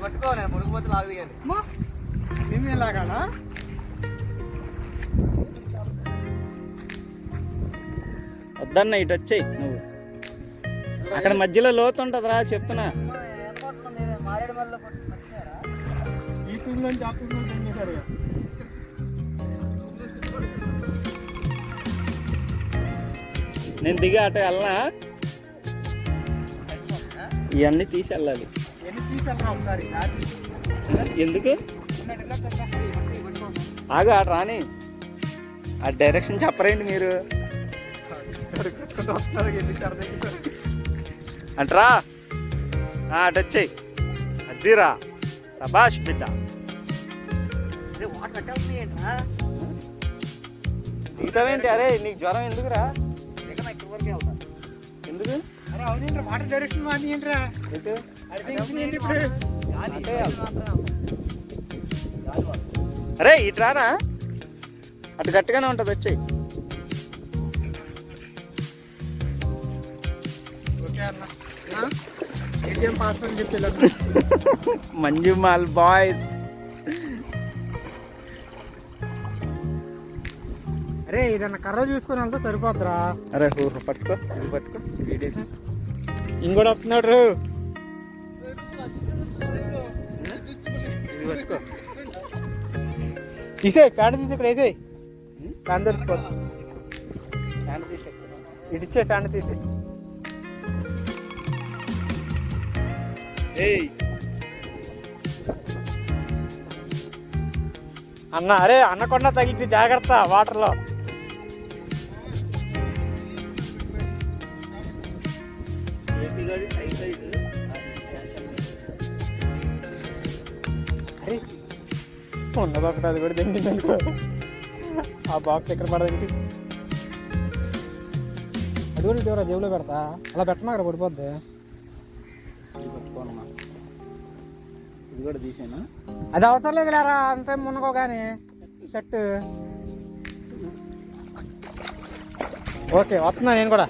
పట్టుకో, నేను మునిగిపోతే లాగు దిగండి. నిన్ను లాగానా? వద్దన్న ఇటు వచ్చేయి నువ్వు. అక్కడ మధ్యలో లోతు ఉంటుందిరా చెప్తున్నా. మారేడుమల్లిలో ఈ తూరులోంచి ఆ తూరులోంచి తింటారు. నేను దిగి అటు వెళ్ళనా? ఇవన్నీ తీసి వెళ్ళాలి. ఎందుకు ఆగు, అటు రాని. ఆ డైరెక్షన్ చెప్పరేంటి మీరు? అంటరా అటు వచ్చేయి. అద్దిరా సబాష్ బిడ్డ. వాటర్ కట్టేస్తుంది ఏంట్రా? దిగుతావేంటి? అరే నీకు జ్వరం ఎందుకురా? ఇక్కడ వరకే అవుతా. ఎందుకు? అరే అవునేంట్రా, వాటర్ డైరెక్షన్ మాది ఏంట్రా? ఎటు? ఇప్పుడు అరే ఇటు రారా, అటు గట్టిగానే ఉంటుంది. వచ్చేయి. ఓకే అన్న, ఏటీఎం పాస్వర్డ్ చెప్పి మంజుమాల్ బాయ్స్. అరే ఇదన్న కర్ర చూసుకొని వెళ్తే సరిపోద్దురా. అరే పట్టుకో, ఇది పట్టుకో. ఇంకోటి వస్తున్నాడు. ఇది పట్టుకో. తీసే ఫ్యాన్ తీసి ఇక్కడ వేసే. ఫ్యాన్ తెచ్చుకో. ఫ్యాన్ తీసే. ఇటు ఇచ్చే ఫ్యాన్ తీసి. అన్న అరే అన్నకొండ తగిలితే జాగ్రత్త వాటర్లో. అరే ఉన్నదొకటి, అది కూడా తెంగింది అనుకో. ఆ బాక్స్ ఎక్కడ పడదండి. అది కూడా ఇటీవల జేబులో పెడతా. అలా పెట్టమా, అక్కడ పడిపోద్ది. ఇది కూడా తీసేనా? అది అవసరం లేదు లేరా, అంతే మునుకో కానీ షర్ట్. ఓకే వస్తున్నా నేను కూడా.